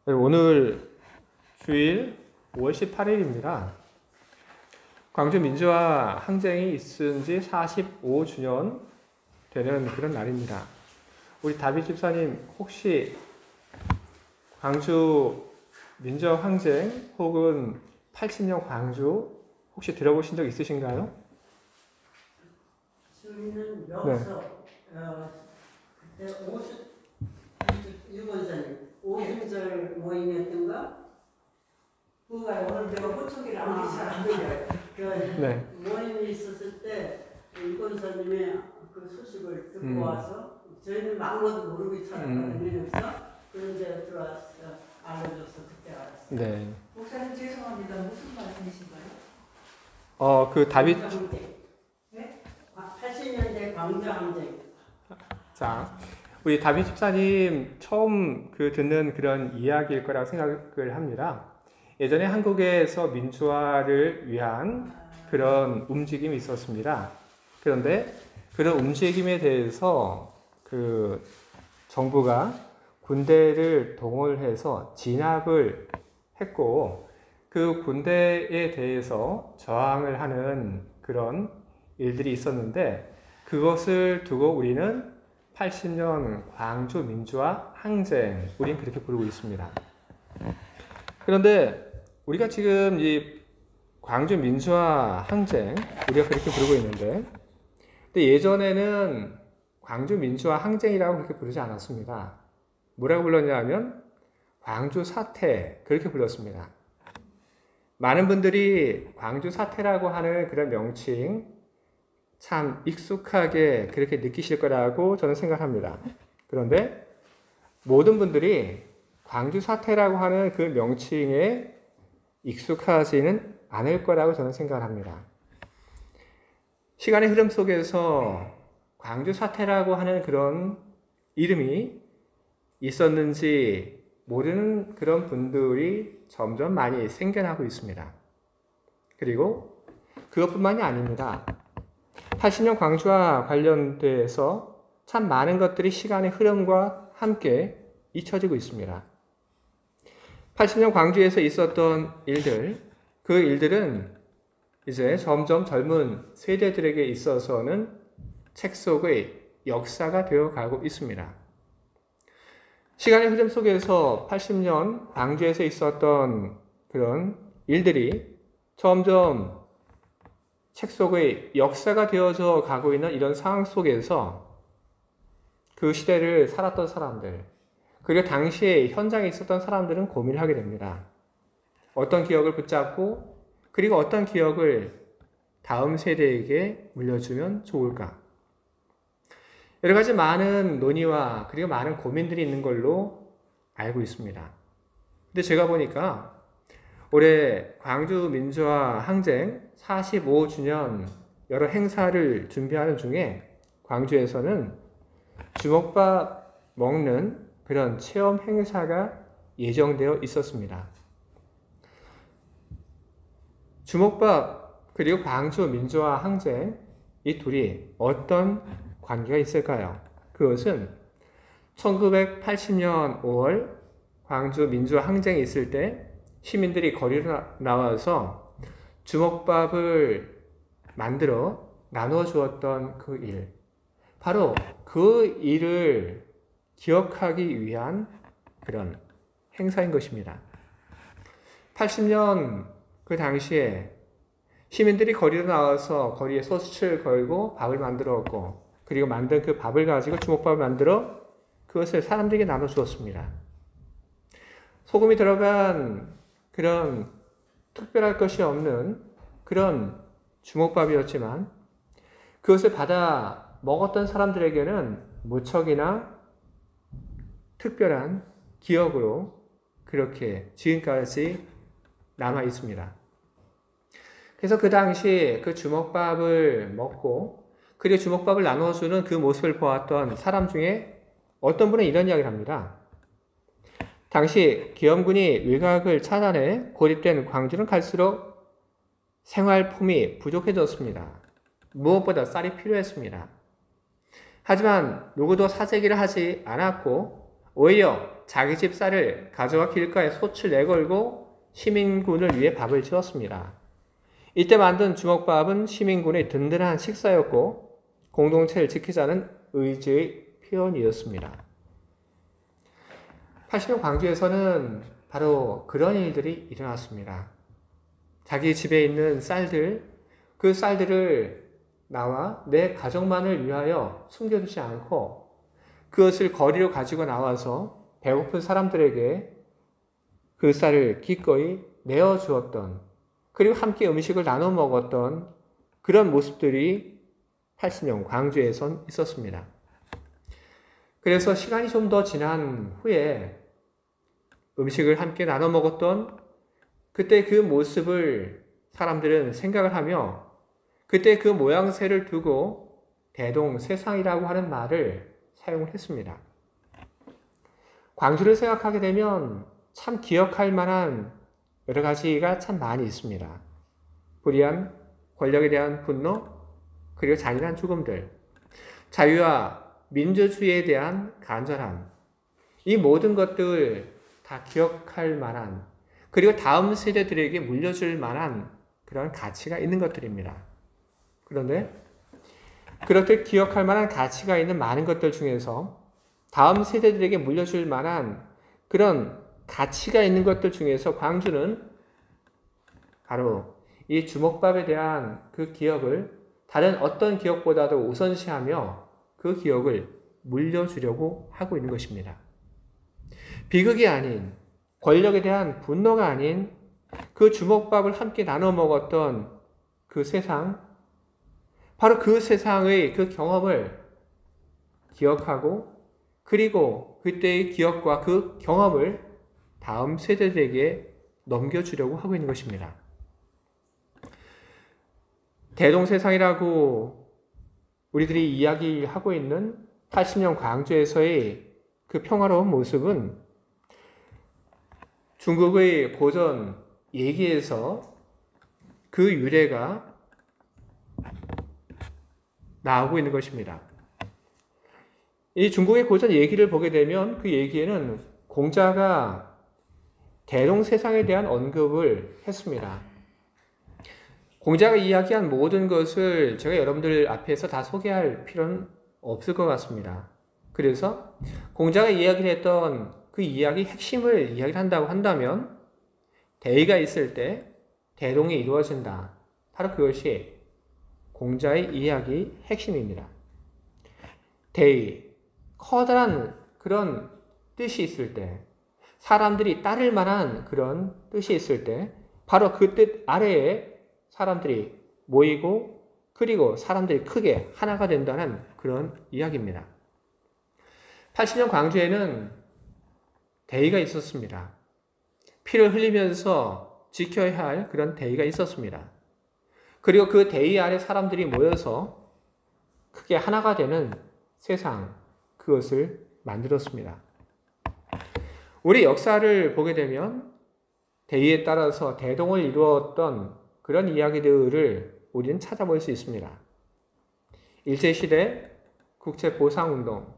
오늘 주일 5월 18일입니다. 광주 민주화 항쟁이 있은 지 45주년 되는 그런 날입니다. 우리 다비 집사님 혹시 광주 민주화 항쟁 혹은 80년 광주 혹시 들어보신 적 있으신가요? 저희는 여기서 그때 오순절 모임이었던가? 그가 오늘 내가 호초기를 아무리 잘안 들려요. 그 모임이 있었을 때 유권사님의 그 소식을 듣고 와서 저희는 아무것도 모르고 살았거든요. 여기서 그런데 들어와서 알려줘서 그때 알았어요. 네. 목사님 죄송합니다. 무슨 말씀이신가요? 그 다비 네? 80년대 광주 항쟁. 자, 우리 다비 집사님 처음 듣는 그런 이야기일 거라고 생각을 합니다. 예전에 한국에서 민주화를 위한 그런 움직임이 있었습니다. 그런데 그런 움직임에 대해서 그 정부가 군대를 동원해서 진압을 했고 그 군대에 대해서 저항을 하는 그런 일들이 있었는데 그것을 두고 우리는 80년 광주 민주화 항쟁, 우린 그렇게 부르고 있습니다. 그런데 우리가 지금 이 광주 민주화 항쟁, 우리가 그렇게 부르고 있는데, 근데 예전에는 광주 민주화 항쟁이라고 그렇게 부르지 않았습니다. 뭐라고 불렀냐면 광주 사태, 그렇게 불렀습니다. 많은 분들이 광주 사태라고 하는 그런 명칭 참 익숙하게 그렇게 느끼실 거라고 저는 생각합니다. 그런데 모든 분들이 광주 사태라고 하는 그 명칭에 익숙하지는 않을 거라고 저는 생각합니다. 시간의 흐름 속에서 광주 사태라고 하는 그런 이름이 있었는지 모르는 그런 분들이 점점 많이 생겨나고 있습니다. 그리고 그것뿐만이 아닙니다. 80년 광주와 관련돼서 참 많은 것들이 시간의 흐름과 함께 잊혀지고 있습니다. 80년 광주에서 있었던 일들, 그 일들은 이제 점점 젊은 세대들에게 있어서는 책 속의 역사가 되어가고 있습니다. 시간의 흐름 속에서 80년 광주에서 있었던 그런 일들이 점점 책 속의 역사가 되어져 가고 있는 이런 상황 속에서 그 시대를 살았던 사람들, 그리고 당시에 현장에 있었던 사람들은 고민을 하게 됩니다. 어떤 기억을 붙잡고 그리고 어떤 기억을 다음 세대에게 물려주면 좋을까? 여러 가지 많은 논의와 그리고 많은 고민들이 있는 걸로 알고 있습니다. 근데 제가 보니까 올해 광주 민주화 항쟁 45주년 여러 행사를 준비하는 중에 광주에서는 주먹밥 먹는 그런 체험 행사가 예정되어 있었습니다. 주먹밥 그리고 광주 민주화 항쟁, 이 둘이 어떤 관계가 있을까요? 그것은 1980년 5월 광주 민주화 항쟁이 있을 때 시민들이 거리로 나와서 주먹밥을 만들어 나누어 주었던 그 일, 바로 그 일을 기억하기 위한 그런 행사인 것입니다. 80년 그 당시에 시민들이 거리로 나와서 거리에 소스를 걸고 밥을 만들었고 그리고 만든 그 밥을 가지고 주먹밥을 만들어 그것을 사람들에게 나눠 주었습니다. 소금이 들어간 그런 특별할 것이 없는 그런 주먹밥이었지만 그것을 받아 먹었던 사람들에게는 무척이나 특별한 기억으로 그렇게 지금까지 남아 있습니다. 그래서 그 당시 그 주먹밥을 먹고 그리고 주먹밥을 나누어주는 그 모습을 보았던 사람 중에 어떤 분은 이런 이야기를 합니다. 당시 계엄군이 외곽을 차단해 고립된 광주는 갈수록 생활품이 부족해졌습니다. 무엇보다 쌀이 필요했습니다. 하지만 누구도 사재기를 하지 않았고 오히려 자기 집 쌀을 가져와 길가에 솥을 내걸고 시민군을 위해 밥을 지었습니다. 이때 만든 주먹밥은 시민군의 든든한 식사였고 공동체를 지키자는 의지의 표현이었습니다. 80년 광주에서는 바로 그런 일들이 일어났습니다. 자기 집에 있는 쌀들, 그 쌀들을 나와 내 가족만을 위하여 숨겨두지 않고 그것을 거리로 가지고 나와서 배고픈 사람들에게 그 쌀을 기꺼이 내어주었던, 그리고 함께 음식을 나눠 먹었던 그런 모습들이 80년 광주에선 있었습니다. 그래서 시간이 좀 더 지난 후에 음식을 함께 나눠 먹었던 그때 그 모습을 사람들은 생각을 하며 그때 그 모양새를 두고 대동세상이라고 하는 말을 사용을 했습니다. 광주를 생각하게 되면 참 기억할 만한 여러 가지가 참 많이 있습니다. 불의한 권력에 대한 분노, 그리고 잔인한 죽음들, 자유와 민주주의에 대한 간절함, 이 모든 것들 다 기억할 만한, 그리고 다음 세대들에게 물려줄 만한 그런 가치가 있는 것들입니다. 그런데 그렇게 기억할 만한 가치가 있는 많은 것들 중에서 다음 세대들에게 물려줄 만한 그런 가치가 있는 것들 중에서 광주는 바로 이 주먹밥에 대한 그 기억을 다른 어떤 기억보다도 우선시하며 그 기억을 물려주려고 하고 있는 것입니다. 비극이 아닌, 권력에 대한 분노가 아닌 그 주먹밥을 함께 나눠 먹었던 그 세상, 바로 그 세상의 그 경험을 기억하고 그리고 그때의 기억과 그 경험을 다음 세대들에게 넘겨주려고 하고 있는 것입니다. 대동세상이라고 우리들이 이야기하고 있는 80년 광주에서의 그 평화로운 모습은 중국의 고전 얘기에서 그 유래가 나오고 있는 것입니다. 이 중국의 고전 얘기를 보게 되면 그 얘기에는 공자가 대동세상에 대한 언급을 했습니다. 공자가 이야기한 모든 것을 제가 여러분들 앞에서 다 소개할 필요는 없을 것 같습니다. 그래서 공자가 이야기를 했던 그 이야기 핵심을 이야기를 한다고 한다면 대의가 있을 때 대동이 이루어진다. 바로 그것이 공자의 이야기 핵심입니다. 대의, 커다란 그런 뜻이 있을 때, 사람들이 따를 만한 그런 뜻이 있을 때 바로 그 뜻 아래에 사람들이 모이고 그리고 사람들이 크게 하나가 된다는 그런 이야기입니다. 80년 광주에는 대의가 있었습니다. 피를 흘리면서 지켜야 할 그런 대의가 있었습니다. 그리고 그 대의 아래 사람들이 모여서 크게 하나가 되는 세상, 그것을 만들었습니다. 우리 역사를 보게 되면 대의에 따라서 대동을 이루었던 그런 이야기들을 우리는 찾아볼 수 있습니다. 일제시대 국제보상운동,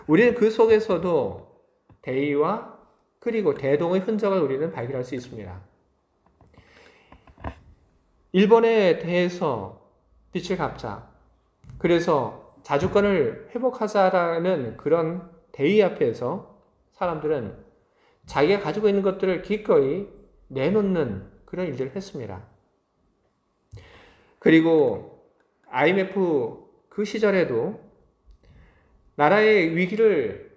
우리는 그 속에서도 대의와 그리고 대동의 흔적을 우리는 발견할 수 있습니다. 일본에 대해서 빛을 갚자, 그래서 자주권을 회복하자라는 그런 대의 앞에서 사람들은 자기가 가지고 있는 것들을 기꺼이 내놓는 그런 일들을 했습니다. 그리고 IMF 그 시절에도 나라의 위기를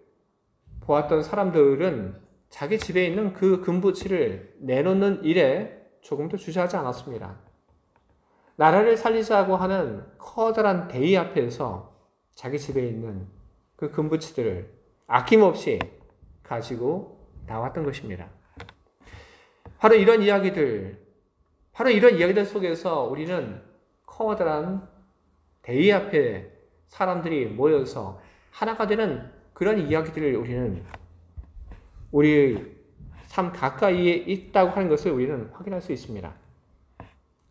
보았던 사람들은 자기 집에 있는 그 금부치를 내놓는 일에 조금도 주저하지 않았습니다. 나라를 살리자고 하는 커다란 대의 앞에서 자기 집에 있는 그 금부치들을 아낌없이 가지고 나왔던 것입니다. 바로 이런 이야기들 속에서 우리는 커다란 대의 앞에 사람들이 모여서 하나가 되는 그런 이야기들을 우리는 우리 삶 가까이에 있다고 하는 것을 우리는 확인할 수 있습니다.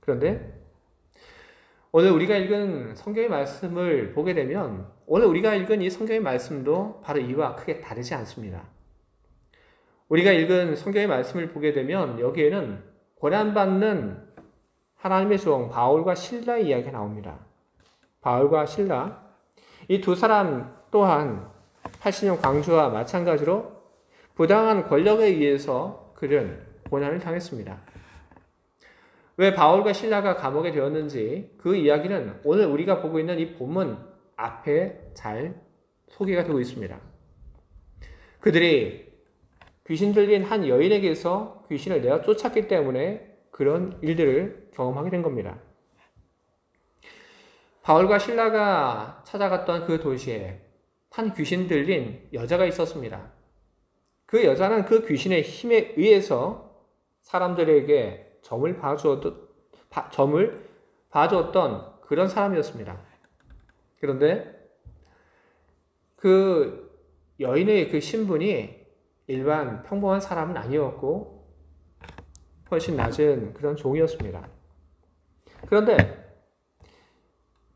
그런데 오늘 우리가 읽은 성경의 말씀을 보게 되면 오늘 우리가 읽은 이 성경의 말씀도 바로 이와 크게 다르지 않습니다. 우리가 읽은 성경의 말씀을 보게 되면 여기에는 고난받는 하나님의 종 바울과 실라의 이야기가 나옵니다. 바울과 실라, 이 두 사람 또한 80년 광주와 마찬가지로 부당한 권력에 의해서 그들은 고난을 당했습니다. 왜 바울과 실라가 감옥에 되었는지 그 이야기는 오늘 우리가 보고 있는 이 본문 앞에 잘 소개가 되고 있습니다. 그들이 귀신 들린 한 여인에게서 귀신을 내어 쫓았기 때문에 그런 일들을 경험하게 된 겁니다. 바울과 실라가 찾아갔던 그 도시에 한 귀신 들린 여자가 있었습니다. 그 여자는 그 귀신의 힘에 의해서 사람들에게 점을 봐주었던 그런 사람이었습니다. 그런데 그 여인의 그 신분이 일반 평범한 사람은 아니었고 훨씬 낮은 그런 종이었습니다. 그런데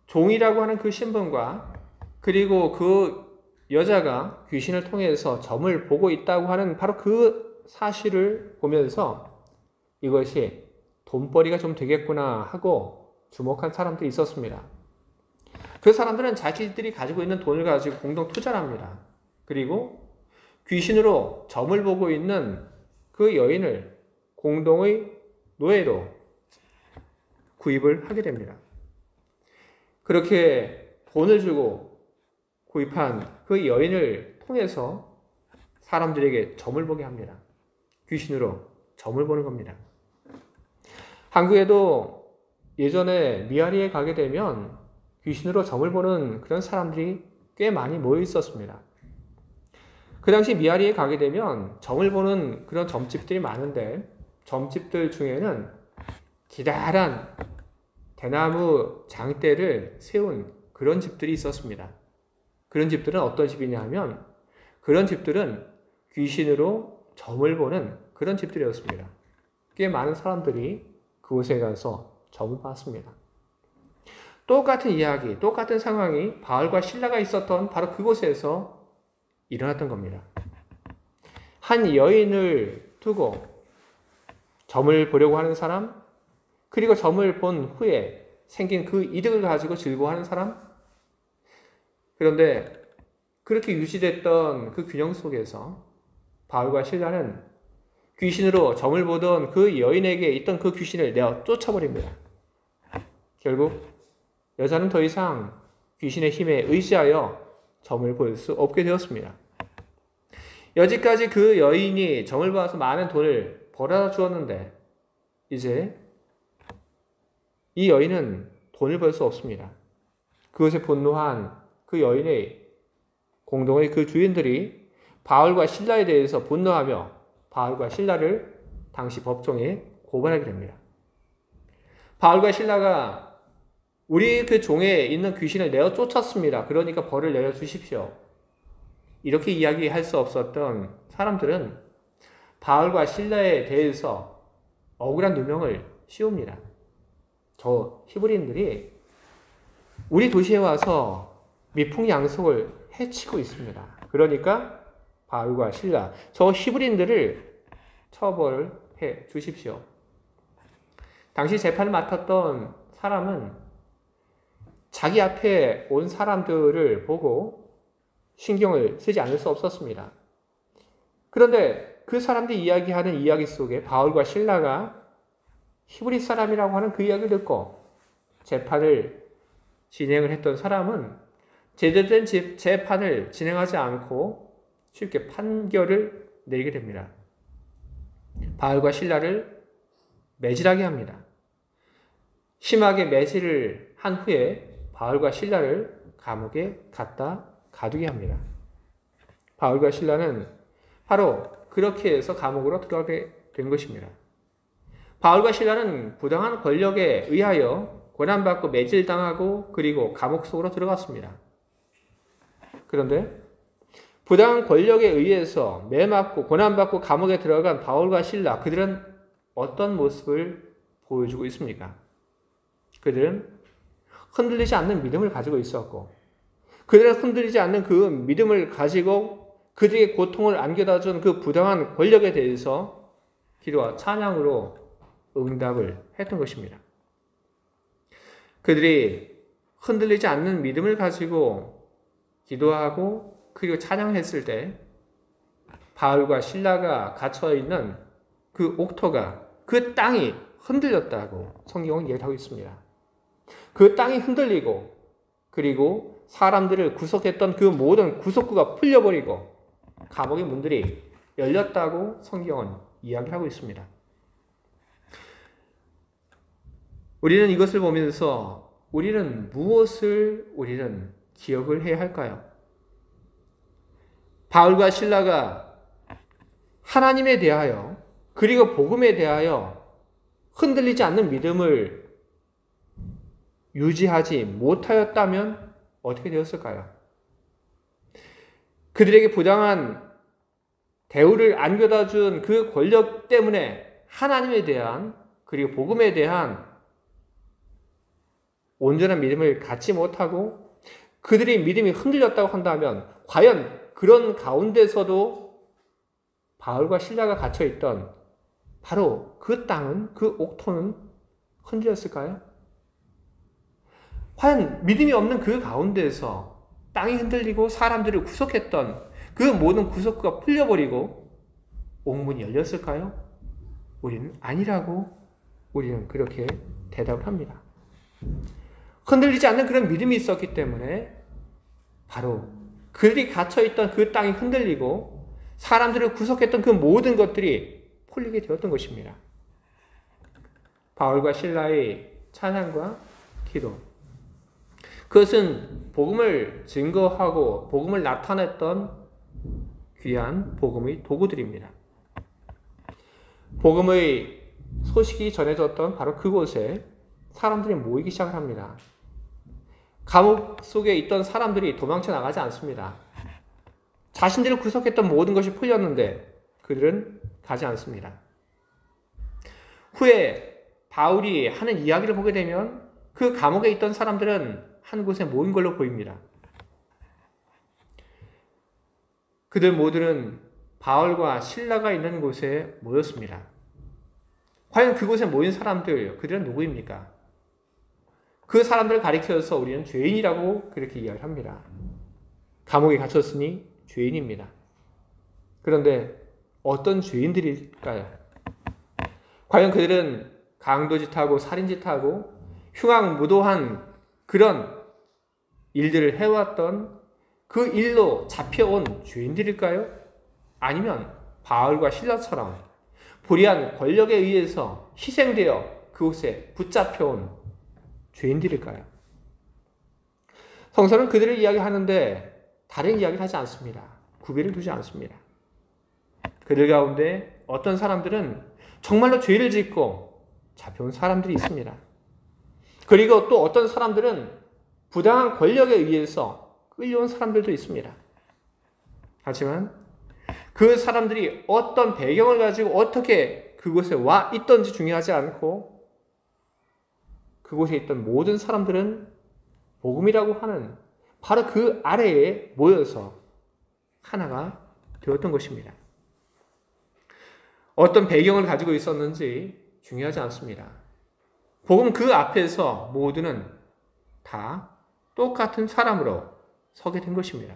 종이라고 하는 그 신분과 그리고 그 여자가 귀신을 통해서 점을 보고 있다고 하는 바로 그 사실을 보면서 이것이 돈벌이가 좀 되겠구나 하고 주목한 사람들이 있었습니다. 그 사람들은 자기들이 가지고 있는 돈을 가지고 공동 투자를 합니다. 그리고 귀신으로 점을 보고 있는 그 여인을 공동의 노예로 구입을 하게 됩니다. 그렇게 돈을 주고 구입한 그 여인을 통해서 사람들에게 점을 보게 합니다. 귀신으로 점을 보는 겁니다. 한국에도 예전에 미아리에 가게 되면 귀신으로 점을 보는 그런 사람들이 꽤 많이 모여 있었습니다. 그 당시 미아리에 가게 되면 점을 보는 그런 점집들이 많은데 점집들 중에는 기다란 대나무 장대를 세운 그런 집들이 있었습니다. 그런 집들은 어떤 집이냐 하면 그런 집들은 귀신으로 점을 보는 그런 집들이었습니다. 꽤 많은 사람들이 그곳에 가서 점을 봤습니다. 똑같은 이야기, 똑같은 상황이 바울과 실라가 있었던 바로 그곳에서 일어났던 겁니다. 한 여인을 두고 점을 보려고 하는 사람, 그리고 점을 본 후에 생긴 그 이득을 가지고 즐거워하는 사람. 그런데 그렇게 유지됐던 그 균형 속에서 바울과 실라는 귀신으로 점을 보던 그 여인에게 있던 그 귀신을 내어 쫓아버립니다. 결국 여자는 더 이상 귀신의 힘에 의지하여 점을 볼 수 없게 되었습니다. 여지까지 그 여인이 점을 봐서 많은 돈을 벌어 주었는데 이제 이 여인은 돈을 벌 수 없습니다. 그것에 분노한 그 여인의 공동의 그 주인들이 바울과 실라에 대해서 분노하며 바울과 실라를 당시 법정에 고발하게 됩니다. 바울과 실라가 우리 그 종에 있는 귀신을 내어 쫓았습니다. 그러니까 벌을 내려 주십시오. 이렇게 이야기할 수 없었던 사람들은 바울과 실라에 대해서 억울한 누명을 씌웁니다. 저 히브리인들이 우리 도시에 와서 미풍양속을 해치고 있습니다. 그러니까 바울과 실라, 저 히브리인들을 처벌해 주십시오. 당시 재판을 맡았던 사람은 자기 앞에 온 사람들을 보고 신경을 쓰지 않을 수 없었습니다. 그런데 그 사람들이 이야기하는 이야기 속에 바울과 실라가 히브리 사람이라고 하는 그 이야기를 듣고 재판을 진행을 했던 사람은 제대로 된 재판을 진행하지 않고 쉽게 판결을 내리게 됩니다. 바울과 실라를 매질하게 합니다. 심하게 매질을 한 후에 바울과 실라를 감옥에 갖다 가두게 합니다. 바울과 실라는 바로 그렇게 해서 감옥으로 들어가게 된 것입니다. 바울과 실라는 부당한 권력에 의하여 고난받고 매질당하고 그리고 감옥 속으로 들어갔습니다. 그런데 부당한 권력에 의해서 매맞고 고난받고 감옥에 들어간 바울과 실라, 그들은 어떤 모습을 보여주고 있습니까? 그들은 흔들리지 않는 믿음을 가지고 있었고 그들은 흔들리지 않는 그 믿음을 가지고 그들에게 고통을 안겨다 준 그 부당한 권력에 대해서 기도와 찬양으로 응답을 했던 것입니다. 그들이 흔들리지 않는 믿음을 가지고 기도하고 그리고 찬양했을 때 바울과 실라가 갇혀있는 그 옥토가, 그 땅이 흔들렸다고 성경은 이야기하고 있습니다. 그 땅이 흔들리고 그리고 사람들을 구속했던 그 모든 구속구가 풀려버리고 감옥의 문들이 열렸다고 성경은 이야기하고 있습니다. 우리는 이것을 보면서 우리는 무엇을 기억을 해야 할까요? 바울과 실라가 하나님에 대하여 그리고 복음에 대하여 흔들리지 않는 믿음을 유지하지 못하였다면 어떻게 되었을까요? 그들에게 부당한 대우를 안겨다 준 그 권력 때문에 하나님에 대한 그리고 복음에 대한 온전한 믿음을 갖지 못하고 그들의 믿음이 흔들렸다고 한다면 과연 그런 가운데서도 바울과 실라가 갇혀있던 바로 그 땅은, 그 옥토는 흔들렸을까요? 과연 믿음이 없는 그 가운데서 땅이 흔들리고 사람들을 구속했던 그 모든 구속구가 풀려버리고 옥문이 열렸을까요? 우리는 아니라고 우리는 그렇게 대답을 합니다. 흔들리지 않는 그런 믿음이 있었기 때문에 바로 그들이 갇혀있던 그 땅이 흔들리고 사람들을 구속했던 그 모든 것들이 풀리게 되었던 것입니다. 바울과 실라의 찬양과 기도, 그것은 복음을 증거하고 복음을 나타냈던 귀한 복음의 도구들입니다. 복음의 소식이 전해졌던 바로 그곳에 사람들이 모이기 시작을 합니다. 감옥 속에 있던 사람들이 도망쳐 나가지 않습니다. 자신들을 구속했던 모든 것이 풀렸는데 그들은 가지 않습니다. 후에 바울이 하는 이야기를 보게 되면 그 감옥에 있던 사람들은 한 곳에 모인 걸로 보입니다. 그들 모두는 바울과 실라가 있는 곳에 모였습니다. 과연 그곳에 모인 사람들, 그들은 누구입니까? 그 사람들을 가리켜서 우리는 죄인이라고 그렇게 이야기합니다. 감옥에 갇혔으니 죄인입니다. 그런데 어떤 죄인들일까요? 과연 그들은 강도짓하고 살인짓하고 흉악무도한 그런 일들을 해왔던 그 일로 잡혀온 죄인들일까요? 아니면 바울과 실라처럼 불의한 권력에 의해서 희생되어 그곳에 붙잡혀온 죄인들일까요? 성서는 그들을 이야기하는데 다른 이야기를 하지 않습니다. 구별을 두지 않습니다. 그들 가운데 어떤 사람들은 정말로 죄를 짓고 잡혀온 사람들이 있습니다. 그리고 또 어떤 사람들은 부당한 권력에 의해서 끌려온 사람들도 있습니다. 하지만 그 사람들이 어떤 배경을 가지고 어떻게 그곳에 와 있던지 중요하지 않고 그곳에 있던 모든 사람들은 복음이라고 하는 바로 그 아래에 모여서 하나가 되었던 것입니다. 어떤 배경을 가지고 있었는지 중요하지 않습니다. 복음 그 앞에서 모두는 다 똑같은 사람으로 서게 된 것입니다.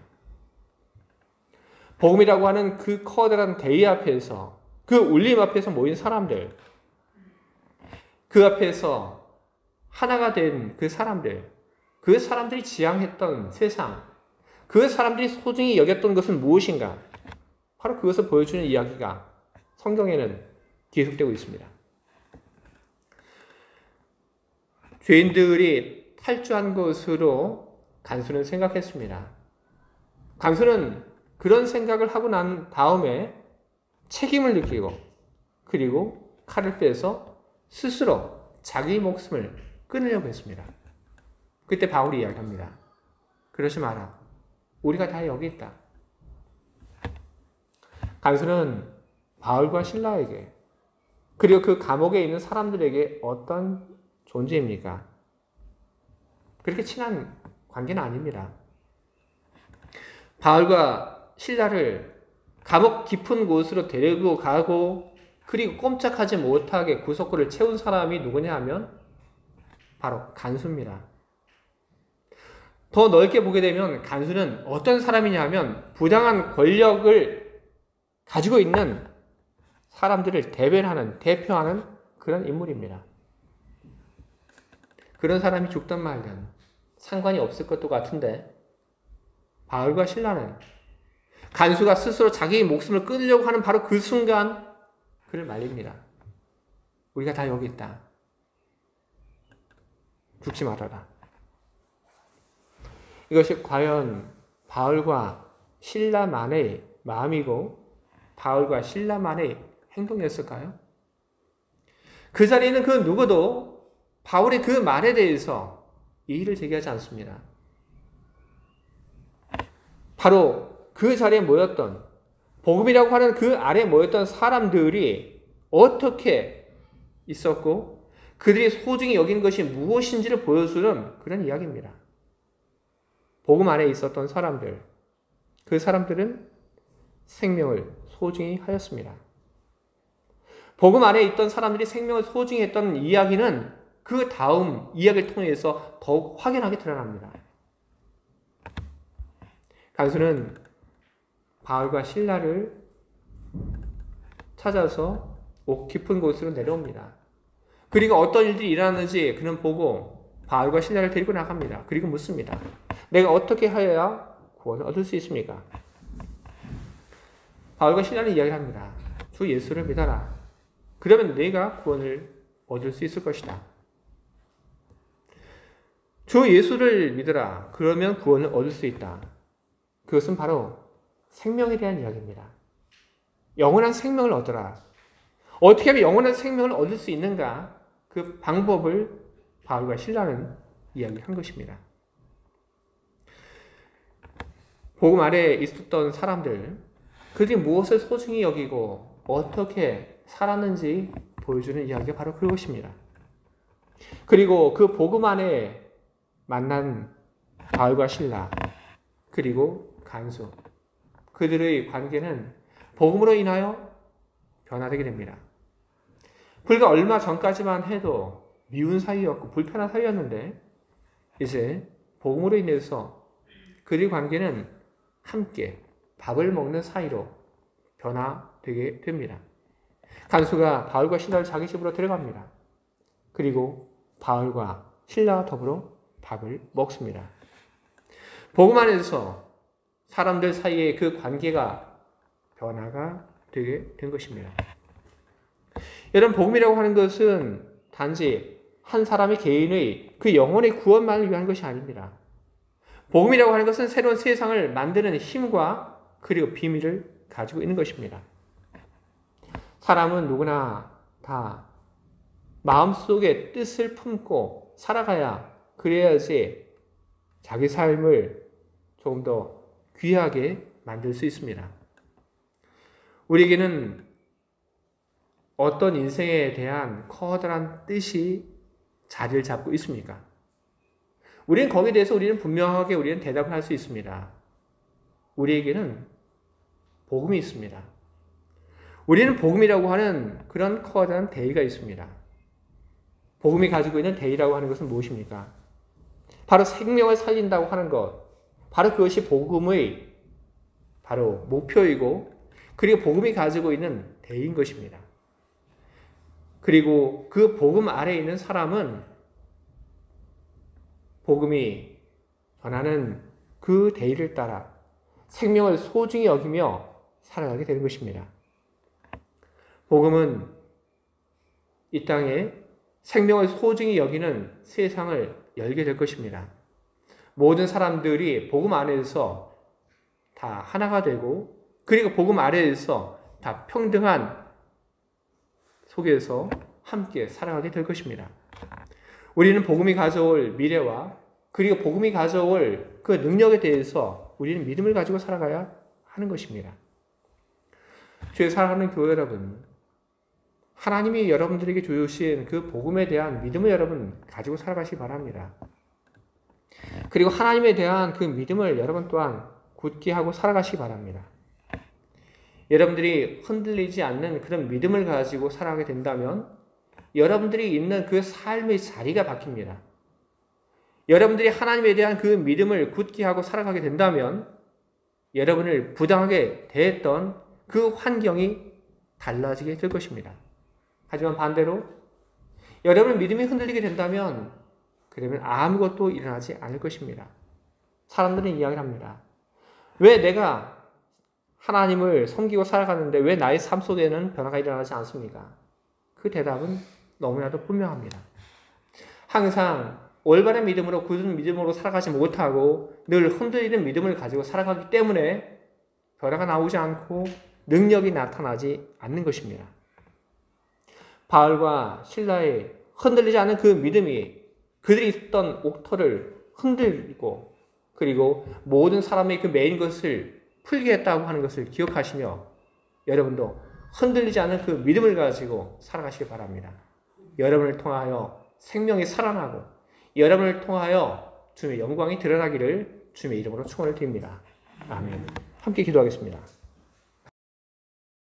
복음이라고 하는 그 커다란 대의 앞에서, 그 울림 앞에서 모인 사람들, 그 앞에서 하나가 된 그 사람들이 지향했던 세상, 그 사람들이 소중히 여겼던 것은 무엇인가? 바로 그것을 보여주는 이야기가 성경에는 계속되고 있습니다. 죄인들이 탈주한 것으로 간수는 생각했습니다. 간수는 그런 생각을 하고 난 다음에 책임을 느끼고 그리고 칼을 빼서 스스로 자기 목숨을 끊으려고 했습니다. 그때 바울이 이야기합니다. 그러지 마라. 우리가 다 여기 있다. 간수는 바울과 실라에게 그리고 그 감옥에 있는 사람들에게 어떤 존재입니까? 그렇게 친한 관계는 아닙니다. 바울과 신라를 감옥 깊은 곳으로 데리고 가고 그리고 꼼짝하지 못하게 구석구를 채운 사람이 누구냐 하면 바로 간수입니다. 더 넓게 보게 되면 간수는 어떤 사람이냐 하면 부당한 권력을 가지고 있는 사람들을 대표하는 그런 인물입니다. 그런 사람이 죽든 말든 상관이 없을 것도 같은데 바울과 신라는 간수가 스스로 자기의 목숨을 끊으려고 하는 바로 그 순간 그를 말립니다. 우리가 다 여기 있다. 죽지 말아라. 이것이 과연 바울과 신라만의 마음이고 바울과 신라만의 행동이었을까요? 그 자리에는 그 누구도 바울의 그 말에 대해서 이의를 제기하지 않습니다. 바로 그 자리에 모였던 복음이라고 하는 그 아래에 모였던 사람들이 어떻게 있었고 그들이 소중히 여긴 것이 무엇인지를 보여주는 그런 이야기입니다. 복음 안에 있었던 사람들, 그 사람들은 생명을 소중히 하였습니다. 복음 안에 있던 사람들이 생명을 소중히 했던 이야기는 그 다음 이야기를 통해서 더욱 확연하게 드러납니다. 간수는 바울과 신라를 찾아서 깊은 곳으로 내려옵니다. 그리고 어떤 일들이 일어났는지 그는 보고 바울과 신라를 데리고 나갑니다. 그리고 묻습니다. 내가 어떻게 하여야 구원을 얻을 수 있습니까? 바울과 신라는 이야기합니다. 주 예수를 믿어라. 그러면 네가 구원을 얻을 수 있을 것이다. 주 예수를 믿어라. 그러면 구원을 얻을 수 있다. 그것은 바로 생명에 대한 이야기입니다. 영원한 생명을 얻어라. 어떻게 하면 영원한 생명을 얻을 수 있는가? 그 방법을 바울과 신라는 이야기한 것입니다. 복음 아래에 있었던 사람들, 그들이 무엇을 소중히 여기고 어떻게 살았는지 보여주는 이야기가 바로 그것입니다. 그리고 그 복음 안에 만난 바울과 신라, 그리고 간수, 그들의 관계는 복음으로 인하여 변화되게 됩니다. 불과 얼마 전까지만 해도 미운 사이였고 불편한 사이였는데 이제 복음으로 인해서 그들의 관계는 함께 밥을 먹는 사이로 변화되게 됩니다. 간수가 바울과 신라를 자기 집으로 데려갑니다. 그리고 바울과 신라와 더불어 밥을 먹습니다. 복음 안에서 사람들 사이의 그 관계가 변화가 되게 된 것입니다. 여러분, 복음이라고 하는 것은 단지 한 사람의 개인의 그 영혼의 구원만을 위한 것이 아닙니다. 복음이라고 하는 것은 새로운 세상을 만드는 힘과 그리고 비밀을 가지고 있는 것입니다. 사람은 누구나 다 마음속에 뜻을 품고 살아가야 그래야지 자기 삶을 조금 더 귀하게 만들 수 있습니다. 우리에게는 어떤 인생에 대한 커다란 뜻이 자리를 잡고 있습니까? 우리는 거기에 대해서 분명하게 우리는 대답을 할 수 있습니다. 우리에게는 복음이 있습니다. 우리는 복음이라고 하는 그런 커다란 대의가 있습니다. 복음이 가지고 있는 대의라고 하는 것은 무엇입니까? 바로 생명을 살린다고 하는 것. 바로 그것이 복음의 바로 목표이고 그리고 복음이 가지고 있는 대의인 것입니다. 그리고 그 복음 아래에 있는 사람은 복음이 전하는 그 대의를 따라 생명을 소중히 여기며 살아가게 되는 것입니다. 복음은 이 땅에 생명을 소중히 여기는 세상을 열게 될 것입니다. 모든 사람들이 복음 안에서 다 하나가 되고 그리고 복음 아래에서 다 평등한 속에서 함께 살아가게 될 것입니다. 우리는 복음이 가져올 미래와 그리고 복음이 가져올 그 능력에 대해서 우리는 믿음을 가지고 살아가야 하는 것입니다. 주의 사랑하는 교회 여러분, 하나님이 여러분들에게 주신 그 복음에 대한 믿음을 여러분 가지고 살아가시기 바랍니다. 그리고 하나님에 대한 그 믿음을 여러분 또한 굳게 하고 살아가시기 바랍니다. 여러분들이 흔들리지 않는 그런 믿음을 가지고 살아가게 된다면 여러분들이 있는 그 삶의 자리가 바뀝니다. 여러분들이 하나님에 대한 그 믿음을 굳게 하고 살아가게 된다면 여러분을 부당하게 대했던 그 환경이 달라지게 될 것입니다. 하지만 반대로 여러분의 믿음이 흔들리게 된다면 그러면 아무것도 일어나지 않을 것입니다. 사람들은 이야기를 합니다. 왜 내가 하나님을 섬기고 살아가는데 왜 나의 삶 속에는 변화가 일어나지 않습니까? 그 대답은 너무나도 분명합니다. 항상 올바른 믿음으로 굳은 믿음으로 살아가지 못하고 늘 흔들리는 믿음을 가지고 살아가기 때문에 변화가 나오지 않고 능력이 나타나지 않는 것입니다. 바울과 실라의 흔들리지 않은 그 믿음이 그들이 있던 옥토를 흔들고 그리고 모든 사람의 그 매인 것을 풀게 했다고 하는 것을 기억하시며 여러분도 흔들리지 않은 그 믿음을 가지고 살아가시기 바랍니다. 여러분을 통하여 생명이 살아나고 여러분을 통하여 주님의 영광이 드러나기를 주님의 이름으로 축원을 드립니다. 아멘. 함께 기도하겠습니다.